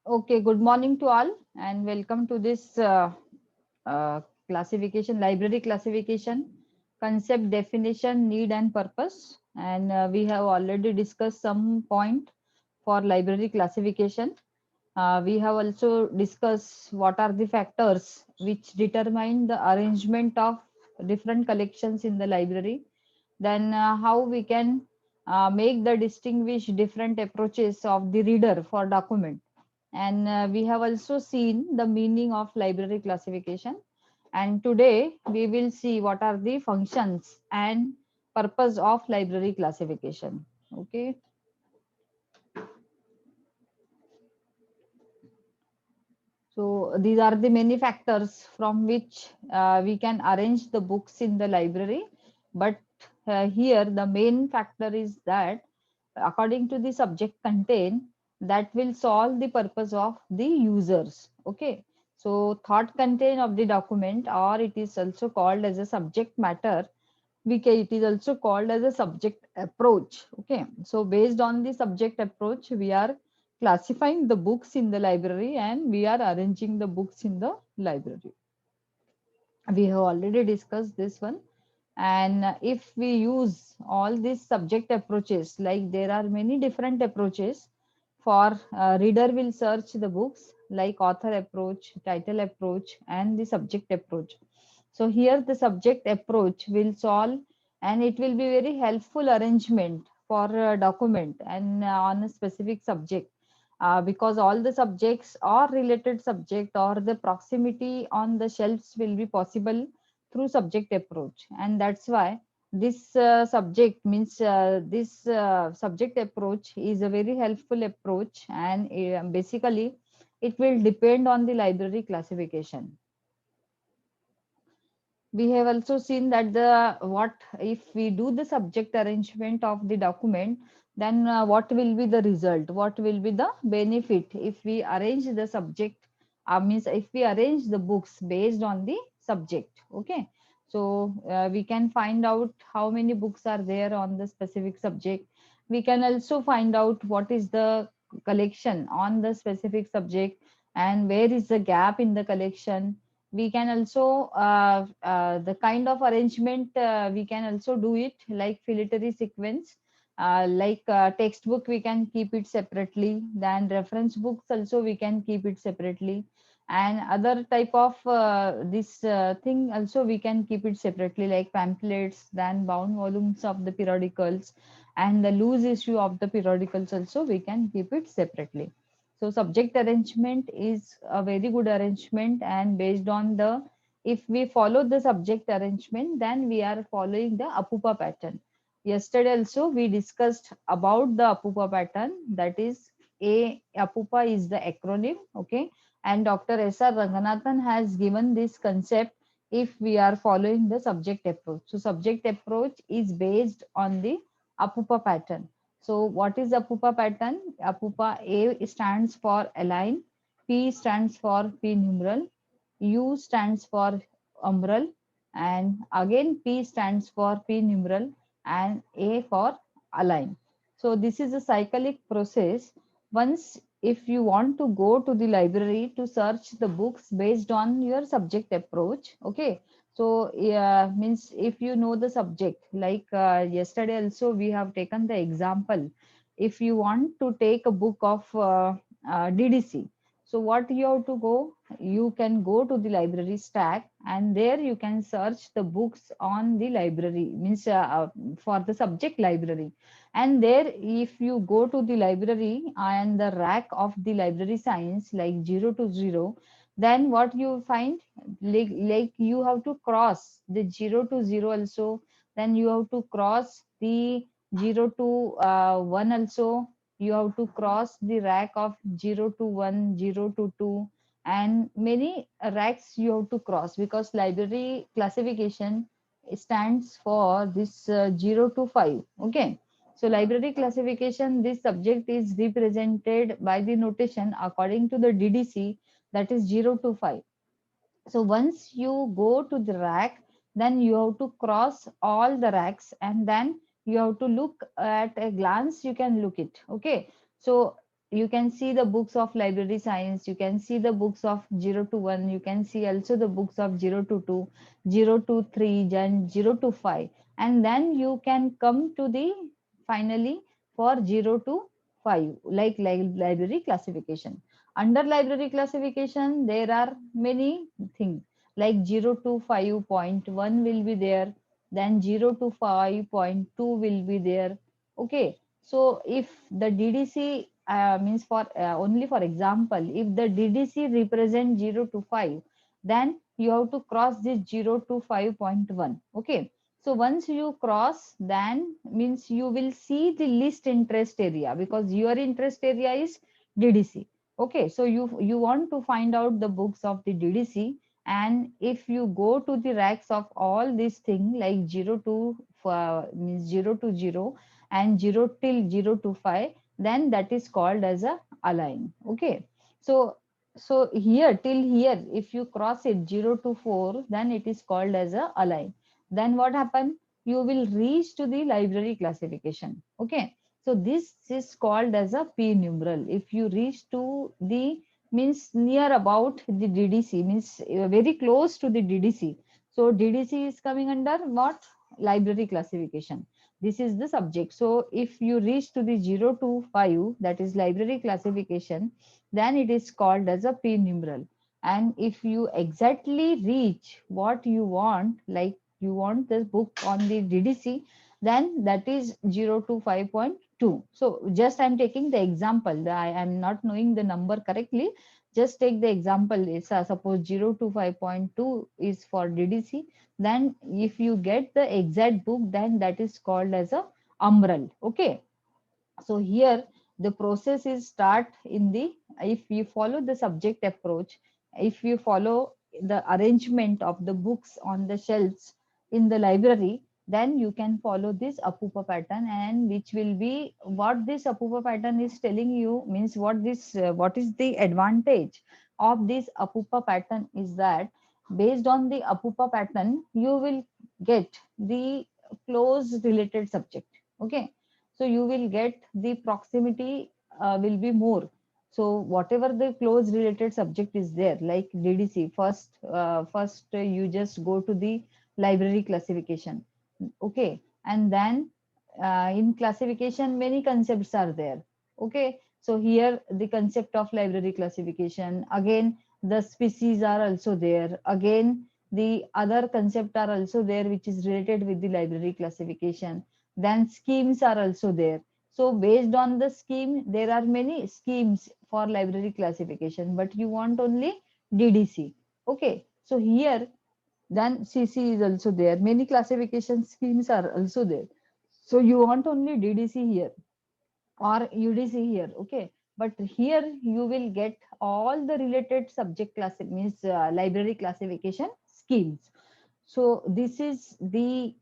Okay, good morning to all and welcome to this uh, classification, library classification, concept, definition, need and purpose. And we have already discussed some point for library classification. We have also discussed what are the factors which determine the arrangement of different collections in the library. Then how we can make the distinguish different approaches of the reader for document. And we have also seen the meaning of library classification. And today we will see what are the functions and purpose of library classification. Okay. So these are the many factors from which we can arrange the books in the library. But here the main factor is that according to the subject content that will solve the purpose of the users. Okay. So thought content of the document, or it is also called as a subject matter. It is also called as a subject approach. Okay. So based on the subject approach, we are classifying the books in the library and we are arranging the books in the library. We have already discussed this one. And if we use all these subject approaches, like there are many different approaches for reader will search the books, like author approach, title approach, and the subject approach. So here the subject approach will solve, and it will be very helpful arrangement for a document and on a specific subject, because all the subjects or related subject or the proximity on the shelves will be possible through subject approach. And that's why this subject means this subject approach is a very helpful approach. And basically it will depend on the library classification. We have also seen that the what if we do the subject arrangement of the document, then what will be the result, what will be the benefit if we arrange the subject, means if we arrange the books based on the subject. Okay. So we can find out how many books are there on the specific subject. We can also find out what is the collection on the specific subject and where is the gap in the collection. We can also the kind of arrangement we can also do it like filtering sequence, like textbook we can keep it separately, then reference books also we can keep it separately, and other type of this thing also we can keep it separately, like pamphlets, then bound volumes of the periodicals, and the loose issue of the periodicals also we can keep it separately. So subject arrangement is a very good arrangement, and based on the, if we follow the subject arrangement, then we are following the Apupa pattern. Yesterday also we discussed about the Apupa pattern. That is, a Apupa is the acronym. Okay. And Dr. S.R. Ranganathan has given this concept if we are following the subject approach. So subject approach is based on the Apupa pattern. So what is Apupa pattern? Apupa, A stands for align, P stands for P numeral, U stands for umbral, and again P stands for P numeral, and A for align. So this is a cyclic process. Once if you want to go to the library to search the books based on your subject approach, okay. So yeah, means if you know the subject, like yesterday also we have taken the example. If you want to take a book of DDC, so what you have to go? You can go to the library stack, and there you can search the books on the library, means for the subject library. And there, if you go to the library and the rack of the library science, like 0 to 0, then what you find, like you have to cross the 0 to 0 also, then you have to cross the 0 to 1 also, you have to cross the rack of 0 to 1, 0 to 2, and many racks you have to cross, because library classification stands for this 0 to 5. Okay. So library classification, this subject is represented by the notation according to the DDC, that is 0 to 5. So once you go to the rack, then you have to cross all the racks, and then you have to look at a glance, you can look it. Okay. So you can see the books of library science, you can see the books of 0 to 1, you can see also the books of 0 to 2, 0 to 3, and 0 to 5, and then you can come to the finally for 0 to 5, like library classification. Under library classification there are many things, like 0 to 5.1 will be there, then 0 to 5.2 will be there. Okay, so if the DDC means for only for example, if the DDC represent 0 to 5, then you have to cross this 0 to 5.1. Okay, so once you cross, then means you will see the least interest area, because your interest area is DDC. Okay, so you want to find out the books of the DDC, and if you go to the racks of all these things like 0 to means 0 to 0 and 0 till 0 to 5, then that is called as a align. Okay, so here till here, if you cross it 0 to 4, then it is called as a align. Then what happen, you will reach to the library classification. Okay, so this is called as a p numeral. If you reach to the means near about the DDC, means very close to the DDC, so DDC is coming under what, library classification. This is the subject. So if you reach to the 0 to 5, that is library classification, then it is called as a p numeral. And if you exactly reach what you want, like you want this book on the DDC, then that is 0 to 5.2. So just I'm taking the example. I am not knowing the number correctly. Just take the example. It's suppose 0 to 5.2 is for DDC. Then if you get the exact book, then that is called as a umbral. Okay, so here the process is start in the, if you follow the subject approach, if you follow the arrangement of the books on the shelves in the library, then you can follow this apupa pattern, and which will be what this apupa pattern is telling you, means what is the advantage of this apupa pattern is that based on the apupa pattern you will get the close related subject. Okay, so you will get the proximity will be more. So whatever the close related subject is there, like DDC, first you just go to the library classification. Okay, and then in classification many concepts are there. Okay, so here the concept of library classification, again the species are also there, again the other concept are also there which is related with the library classification, then schemes are also there. So based on the scheme, there are many schemes for library classification, but you want only DDC. Okay, so here then CC is also there. Many classification schemes are also there. So you want only DDC here or UDC here. Okay, but here you will get all the related subject class, means library classification schemes. So this is the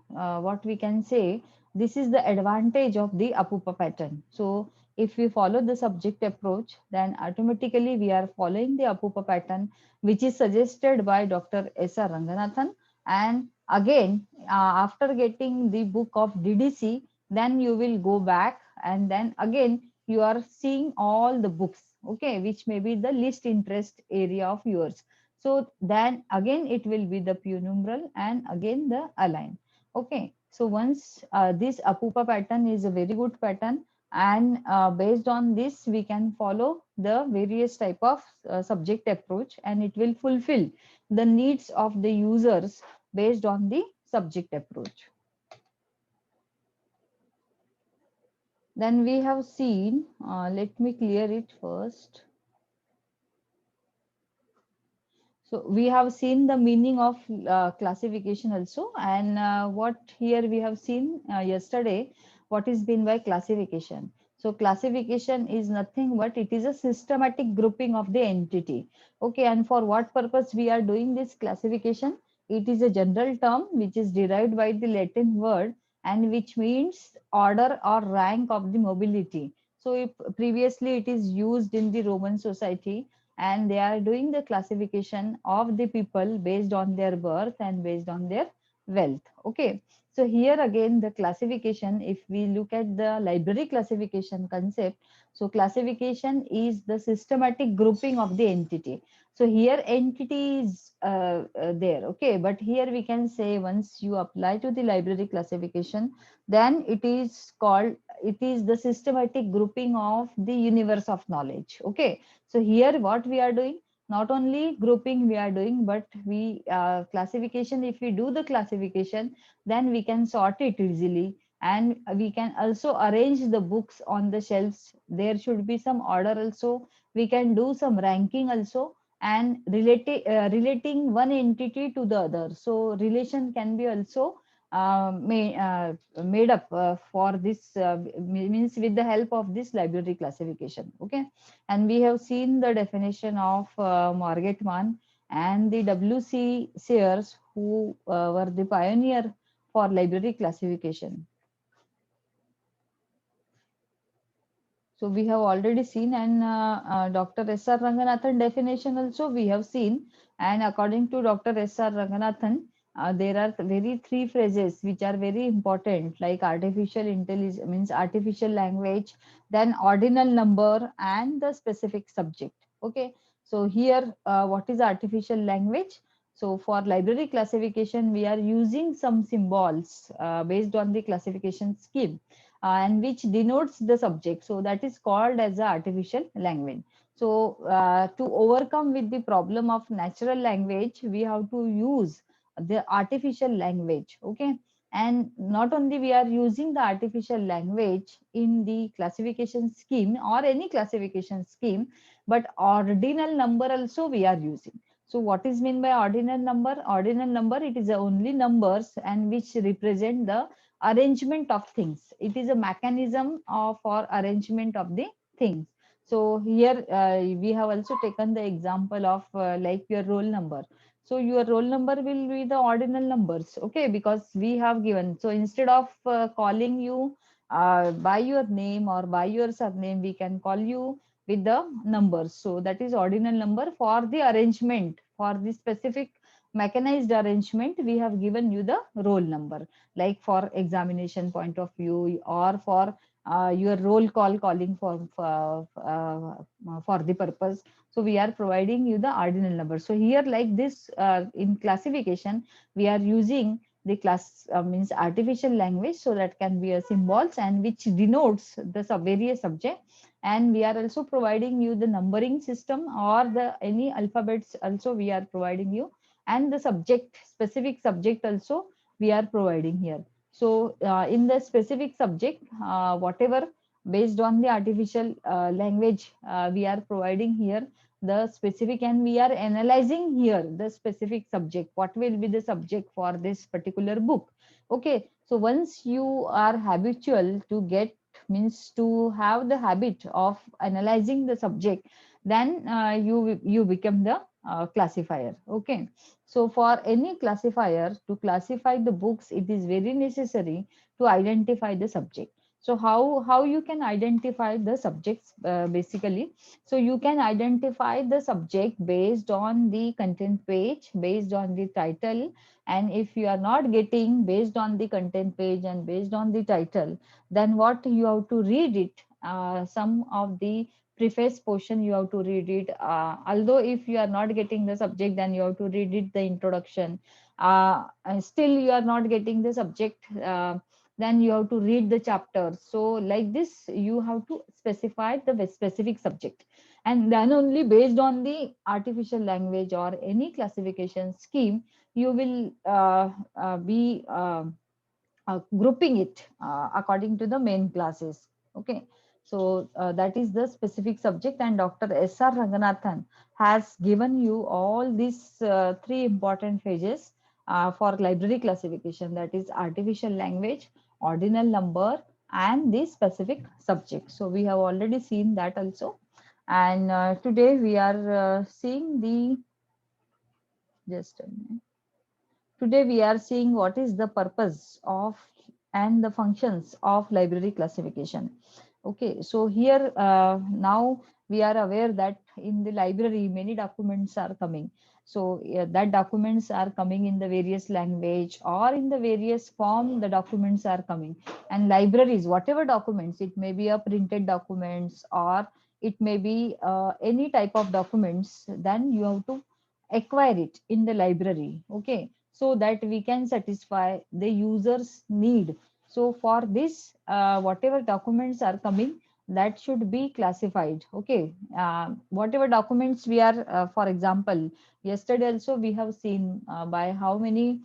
what we can say, this is the advantage of the apupa pattern. So if we follow the subject approach, then automatically we are following the apupa pattern which is suggested by Dr. S.R. Ranganathan. And again, after getting the book of DDC, then you will go back and then again you are seeing all the books, okay, which may be the least interest area of yours. So then again it will be the Pew numeral and again the align. Okay, so once this apupa pattern is a very good pattern, and based on this we can follow the various type of subject approach, and it will fulfill the needs of the users based on the subject approach. Then we have seen, let me clear it first. So we have seen the meaning of classification also, and what here we have seen yesterday, what is meant by classification. So classification is nothing but it is a systematic grouping of the entity. Okay, and for what purpose we are doing this classification? It is a general term which is derived by the Latin word and which means order or rank of the mobility. So if previously it is used in the Roman society, and they are doing the classification of the people based on their birth and based on their wealth. Okay, So here again, the classification, if we look at the library classification concept, so classification is the systematic grouping of the entity. So here entity is there, okay, but here we can say once you apply to the library classification, then it is called, it is the systematic grouping of the universe of knowledge. Okay, so here what we are doing, not only grouping we are doing, but we classification, if we do the classification, then we can sort it easily, and we can also arrange the books on the shelves. There should be some order also, we can do some ranking also, and relating one entity to the other, so relation can be also made up for this means with the help of this library classification. Okay, and we have seen the definition of Margaret Mann and the W.C. Sayers, who were the pioneer for library classification. So we have already seen, and Dr. S.R. Ranganathan definition also we have seen. And according to Dr. S.R. Ranganathan, there are very three phrases which are very important, like artificial intelligence, means artificial language, then ordinal number, and the specific subject. Okay, so here what is artificial language? So for library classification, we are using some symbols based on the classification scheme, and which denotes the subject, so that is called as a artificial language. So to overcome with the problem of natural language, we have to use the artificial language. Okay, and not only we are using the artificial language in the classification scheme or any classification scheme, but ordinal number also we are using. So what is meant by ordinal number? Ordinal number, it is only numbers and which represent the arrangement of things. It is a mechanism for arrangement of the things. So here we have also taken the example of like your roll number. So your roll number will be the ordinal numbers, okay, because we have given. So instead of calling you by your name or by your surname, we can call you with the numbers. So that is ordinal number. For the arrangement, for the specific mechanized arrangement, we have given you the roll number, like for examination point of view, or for your roll call calling for the purpose. So we are providing you the ordinal number. So here like this, in classification we are using the class means artificial language, so that can be a symbols and which denotes the various subject. And we are also providing you the numbering system or the any alphabets also we are providing you, and the subject, specific subject also we are providing here. So in the specific subject, whatever based on the artificial language we are providing here the specific, and we are analyzing here the specific subject, what will be the subject for this particular book. Okay, so once you are habitual to get, means to have the habit of analyzing the subject, then you become the classifier. Okay, so for any classifier to classify the books, it is very necessary to identify the subject. So how you can identify the subjects basically? So you can identify the subject based on the content page, based on the title, and if you are not getting based on the content page and based on the title, then what you have to read it. Some of the preface portion you have to read it, although if you are not getting the subject, then you have to read it the introduction. And still you are not getting the subject, then you have to read the chapter. So like this you have to specify the specific subject, and then only based on the artificial language or any classification scheme you will be grouping it according to the main classes. Okay, so that is the specific subject, and Dr. S.R. Ranganathan has given you all these three important phases for library classification, that is artificial language, ordinal number, and the specific subject. So we have already seen that also, and today we are seeing the, just a minute. Today we are seeing what is the purpose of and the functions of library classification. Okay, so here now we are aware that in the library many documents are coming. So that documents are coming in the various language or in the various form the documents are coming. And libraries, whatever documents, it may be a printed documents or it may be any type of documents, then you have to acquire it in the library, okay, so that we can satisfy the user's need. So for this, whatever documents are coming, that should be classified, okay. Whatever documents we are, for example, yesterday also we have seen by how many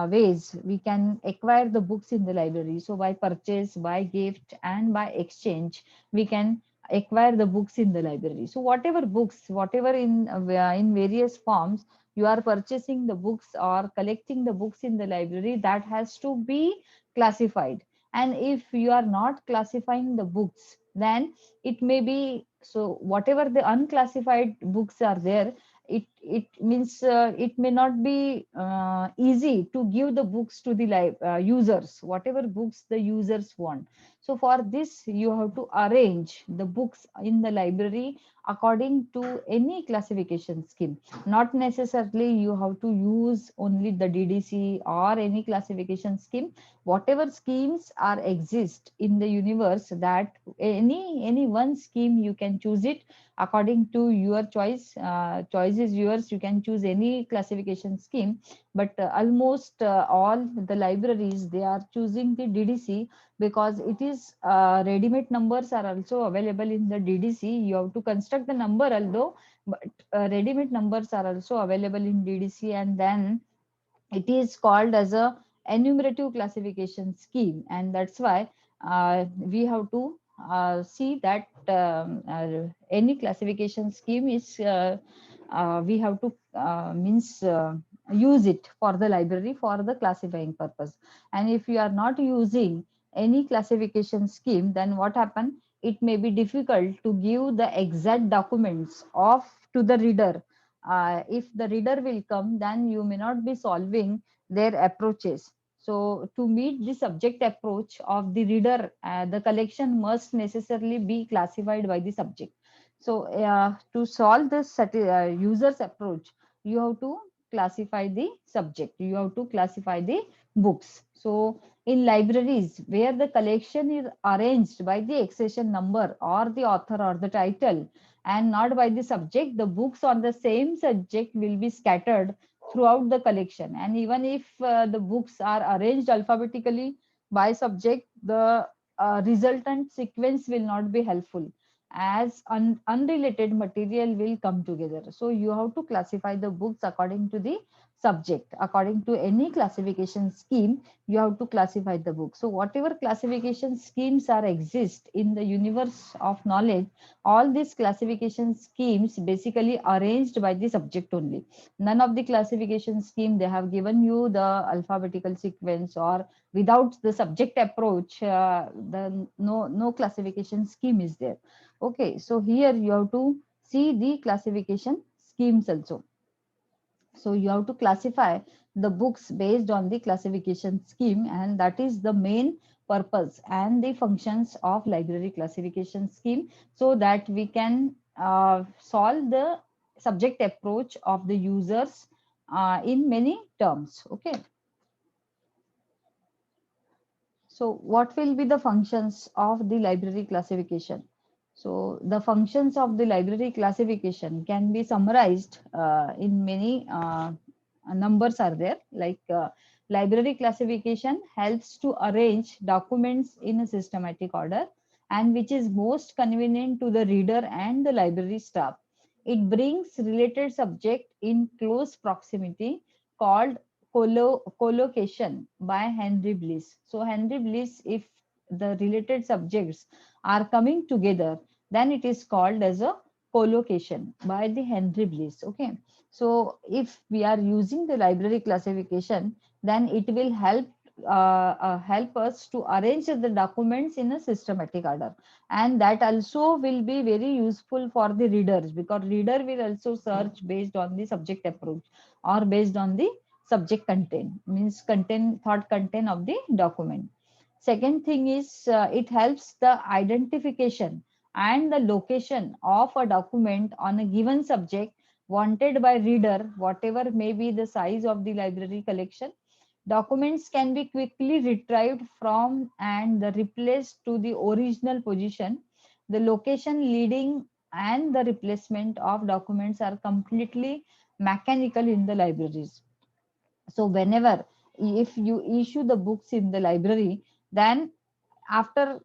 ways we can acquire the books in the library. So by purchase, by gift, and by exchange, we can acquire the books in the library. So whatever books, whatever in various forms you are purchasing the books or collecting the books in the library, that has to be classified. And if you are not classifying the books, then it may be, so whatever the unclassified books are there, it means it may not be easy to give the books to the users, whatever books the users want. So for this, you have to arrange the books in the library according to any classification scheme. Not necessarily you have to use only the DDC or any classification scheme. Whatever schemes are exist in the universe, that any one scheme you can choose it according to your choice. Choice is yours. You can choose any classification scheme, but almost all the libraries, they are choosing the DDC because it is ready-made numbers are also available in the DDC. You have to construct the number although, but ready-made numbers are also available in DDC, and then it is called as a enumerative classification scheme. And that's why we have to see that any classification scheme is we have to means use it for the library for the classifying purpose. And if you are not using any classification scheme, then what happen, it may be difficult to give the exact documents of to the reader. If the reader will come, then you may not be solving their approaches. So to meet the subject approach of the reader, the collection must necessarily be classified by the subject. So to solve this user's approach, you have to classify the subject, you have to classify the books. So in libraries where the collection is arranged by the accession number or the author or the title and not by the subject, the books on the same subject will be scattered throughout the collection. And even if the books are arranged alphabetically by subject, the resultant sequence will not be helpful, as unrelated material will come together. So you have to classify the books according to the subject. According to any classification scheme, you have to classify the book. So whatever classification schemes are exist in the universe of knowledge, all these classification schemes basically arranged by the subject only. None of the classification scheme they have given you the alphabetical sequence, or without the subject approach, the no classification scheme is there. Okay, so here you have to see the classification schemes also. So you have to classify the books based on the classification scheme, and that is the main purpose and the functions of library classification scheme, so that we can solve the subject approach of the users in many terms. Okay, so what will be the functions of the library classification? So the functions of the library classification can be summarized in many numbers are there. Like library classification helps to arrange documents in a systematic order, and which is most convenient to the reader and the library staff. It brings related subject in close proximity, called collocation by Henry Bliss. So Henry Bliss, if the related subjects are coming together, then it is called as a collocation by the Henry Bliss. Okay. So if we are using the library classification, then it will help us to arrange the documents in a systematic order, and that also will be very useful for the readers, because reader will also search based on the subject approach or based on the subject content, means content, thought content of the document. Second thing is it helps the identification and the location of a document on a given subject wanted by reader, whatever may be the size of the library collection, documents can be quickly retrieved from and replaced to the original position. The location leading and the replacement of documents are completely mechanical in the libraries. So whenever, if you issue the books in the library, then after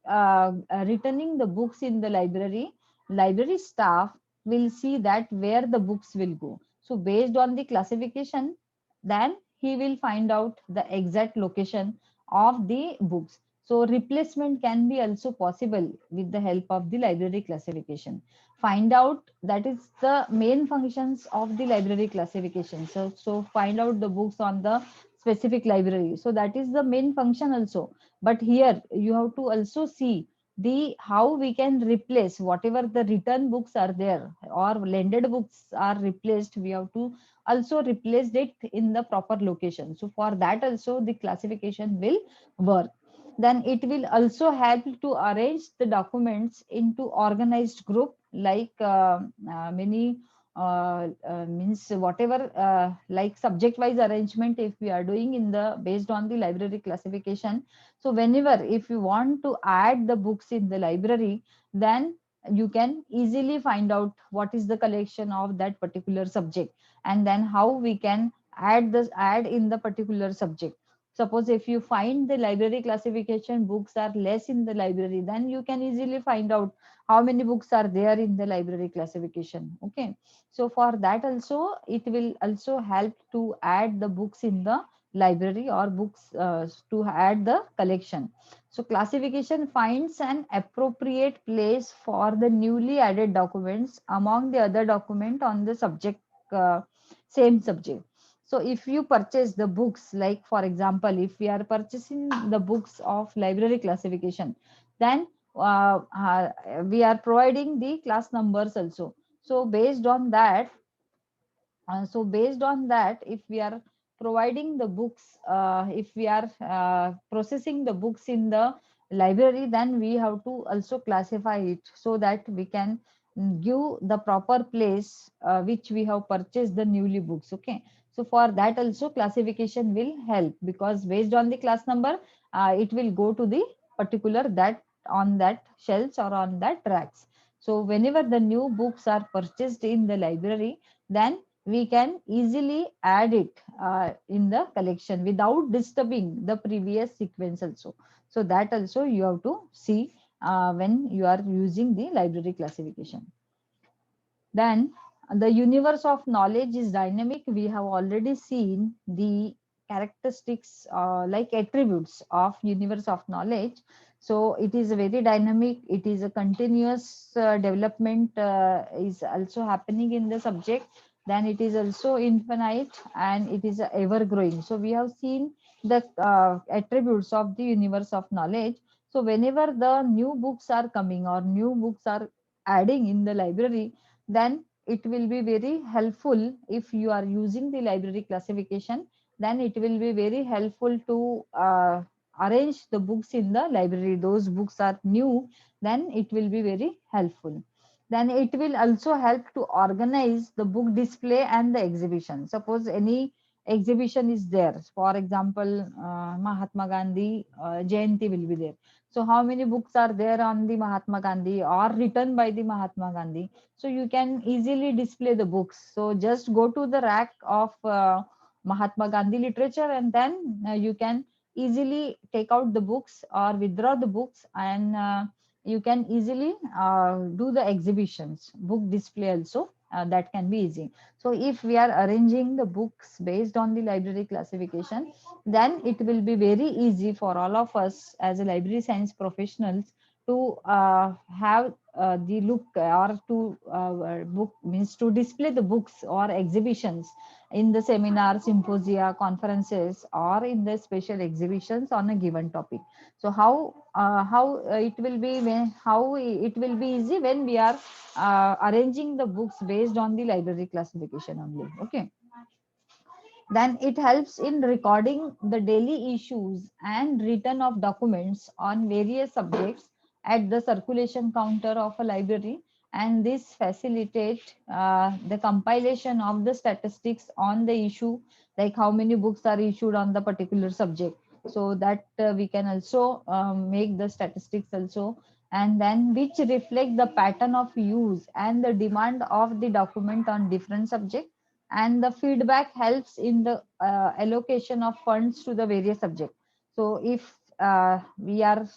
returning the books in the library, library staff will see that where the books will go. So based on the classification, then he will find out the exact location of the books. So replacement can be also possible with the help of the library classification. Find out, that is the main functions of the library classification. So find out the books on the specific library, so that is the main function also. But here you have to also see the how we can replace whatever the written books are there or lended books are replaced. We have to also replace it in the proper location. So for that also the classification will work. Then it will also help to arrange the documents into organized group, like many means whatever like subject wise arrangement if we are doing in the based on the library classification. So whenever if you want to add the books in the library, then you can easily find out what is the collection of that particular subject, and then how we can add in the particular subject. Suppose if you find the library classification books are less in the library, then you can easily find out how many books are there in the library classification. Okay, so for that also it will also help to add the books in the library or books to add the collection. So classification finds an appropriate place for the newly added documents among the other document on the subject, uh, same subject. So if you purchase the books, like for example if we are purchasing the books of library classification, then we are providing the class numbers also. So based on that, if we are providing the books, if we are processing the books in the library, then we have to also classify it so that we can give the proper place which we have purchased the newly books. Okay, so for that also classification will help, because based on the class number, it will go to the particular that on that shelves or on that racks. So whenever the new books are purchased in the library, then we can easily add it in the collection without disturbing the previous sequence also. So that also you have to see when you are using the library classification. Then the universe of knowledge is dynamic. We have already seen the characteristics like attributes of universe of knowledge. So it is very dynamic. It is a continuous development is also happening in the subject. Then it is also infinite and it is ever growing. So we have seen the attributes of the universe of knowledge. So whenever the new books are coming or new books are adding in the library, then it will be very helpful. If you are using the library classification, then it will be very helpful to arrange the books in the library. Those books are new, then it will be very helpful. Then it will also help to organize the book display and the exhibition. Suppose any exhibition is there, for example Mahatma Gandhi Jayanti will be there. So how many books are there on the Mahatma Gandhi or written by the Mahatma Gandhi? So you can easily display the books. So just go to the rack of Mahatma Gandhi literature, and then you can easily take out the books or withdraw the books, and you can easily do the exhibitions, book display also. That can be easy. So if we are arranging the books based on the library classification, then it will be very easy for all of us as a library science professionals to have the look or to book means to display the books or exhibitions in the seminar, symposia, conferences, or in the special exhibitions on a given topic. So how it will be when how it will be easy when we are arranging the books based on the library classification only. Okay, then it helps in recording the daily issues and return of documents on various subjects at the circulation counter of a library, and this facilitate the compilation of the statistics on the issue, like how many books are issued on the particular subject. So that we can also make the statistics also, and then which reflect the pattern of use and the demand of the document on different subject, and the feedback helps in the allocation of funds to the various subject. So if we are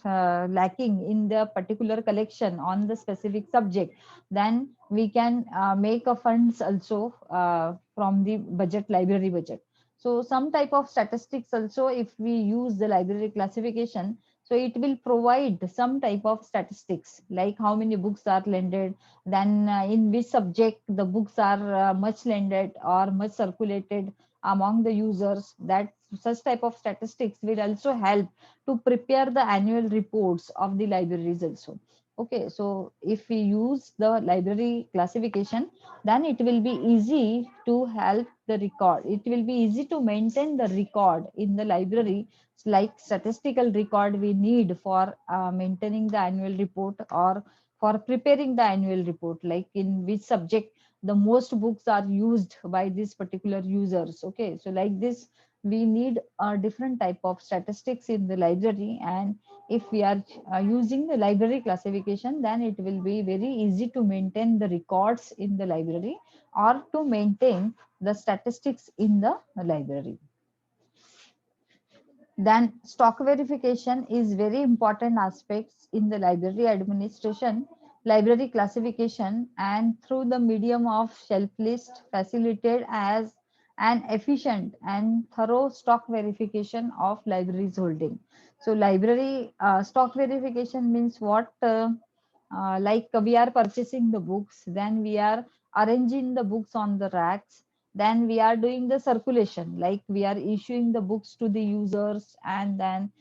lacking in the particular collection on the specific subject, then we can make a funds also from the budget, library budget. So some type of statistics also, if we use the library classification, so it will provide some type of statistics like how many books are lended, then in which subject the books are much lended or much circulated among the users. That such type of statistics will also help to prepare the annual reports of the libraries also. Okay, so if we use the library classification, then it will be easy to help the record. It will be easy to maintain the record in the library. It's like statistical record we need for maintaining the annual report, or for preparing the annual report, like in which subject the most books are used by these particular users. Okay, so like this, we need a different type of statistics in the library, and if we are using the library classification, then it will be very easy to maintain the records in the library, or to maintain the statistics in the library. Then stock verification is very important aspects in the library administration, library classification, and through the medium of shelf list facilitated as an efficient and thorough stock verification of libraries holding. So library stock verification means what? Like we are purchasing the books, then we are arranging the books on the racks, then we are doing the circulation, like we are issuing the books to the users, and then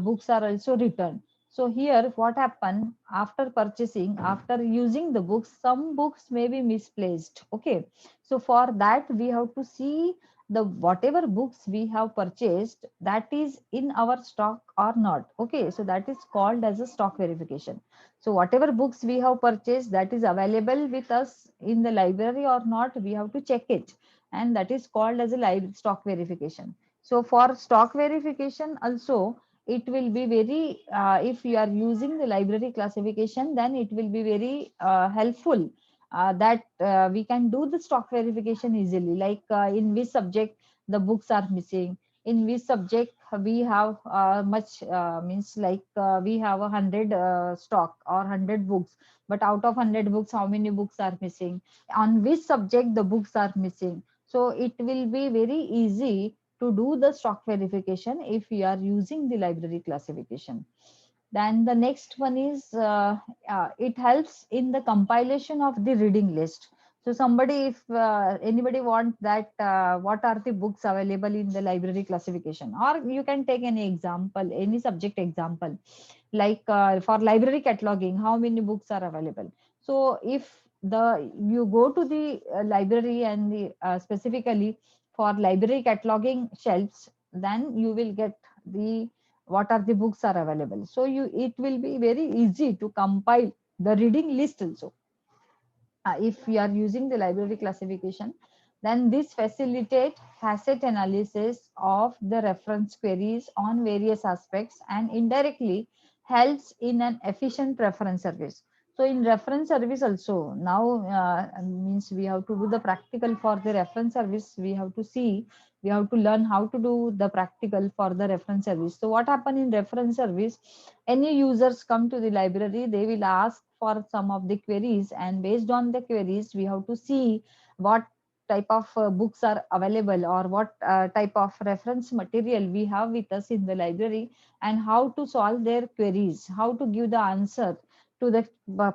books are also returned. So here what happened, after purchasing, after using the books, some books may be misplaced. Okay, so for that we have to see the whatever books we have purchased, that is in our stock or not. Okay, so that is called as a stock verification. So whatever books we have purchased, that is available with us in the library or not, we have to check it, and that is called as a live stock verification. So for stock verification also, it will be very if you are using the library classification, then it will be very helpful, that we can do the stock verification easily, like in which subject the books are missing, in which subject we have much means like we have 100 stock or 100 books, but out of 100 books how many books are missing, on which subject the books are missing. So it will be very easy to do the stock verification if we are using the library classification. Then the next one is it helps in the compilation of the reading list. So somebody, if anybody want that what are the books available in the library classification, or you can take any example, any subject example, like for library cataloging, how many books are available. So if the you go to the library and the specifically for library cataloging shelves, then you will get the what are the books are available. So you, it will be very easy to compile the reading list also. If we are using the library classification, then this facilitate facet analysis of the reference queries on various aspects, and indirectly helps in an efficient reference service. So in reference service also, now means we have to do the practical for the reference service. We have to see, we have to learn how to do the practical for the reference service. So what happen in reference service, any users come to the library, they will ask for some of the queries, and based on the queries we have to see what type of books are available, or what type of reference material we have with us in the library, and how to solve their queries, how to give the answer to the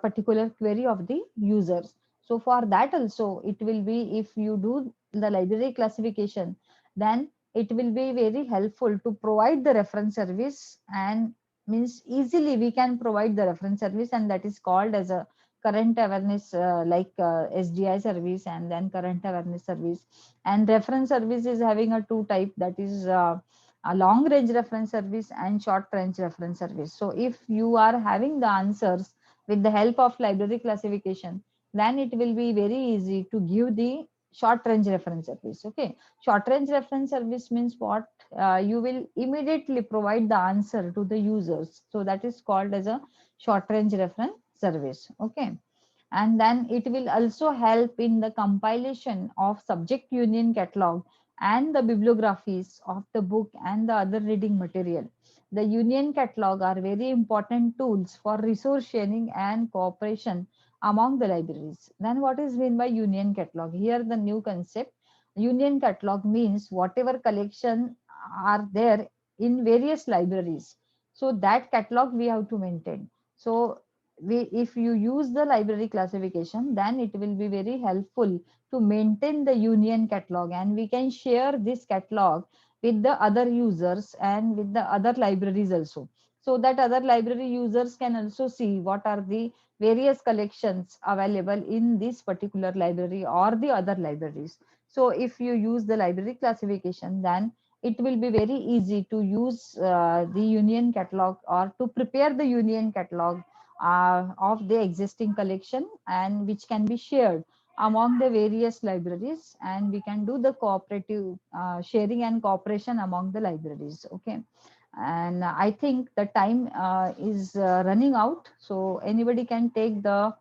particular query of the users. So for that also, it will be, if you do the library classification, then it will be very helpful to provide the reference service, and means easily we can provide the reference service, and that is called as a current awareness, like SDI service, and then current awareness service. And reference service is having a two type, that is a long range reference service and short range reference service. So if you are having the answers with the help of library classification, then it will be very easy to give the short range reference service. Okay, short range reference service means what? You will immediately provide the answer to the users, so that is called as a short range reference service. Okay, and then it will also help in the compilation of subject union catalog and the bibliographies of the book and the other reading material. The union catalog are very important tools for resource sharing and cooperation among the libraries. Then what is meant by union catalog? Here the new concept. Union catalog means whatever collection are there in various libraries. So that catalog we have to maintain. So if you use the library classification, then it will be very helpful to maintain the union catalog, and we can share this catalog with the other users and with the other libraries also, so that other library users can also see what are the various collections available in this particular library or the other libraries. So if you use the library classification, then it will be very easy to use the union catalog or to prepare the union catalog of the existing collection, and which can be shared among the various libraries, and we can do the cooperative sharing and cooperation among the libraries. Okay, and I think the time is running out, so anybody can take the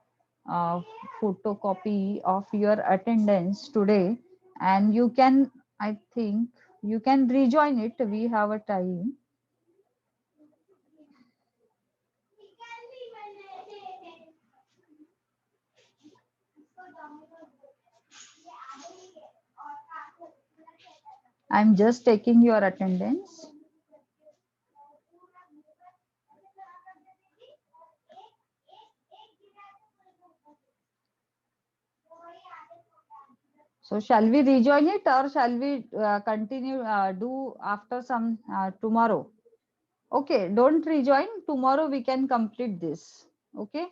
uh, photocopy of your attendance today, and you can, I think you can rejoin it, we have a time. I'm just taking your attendance. So shall we rejoin it, or shall we continue do after some tomorrow? Okay, don't rejoin. Tomorrow we can complete this. Okay.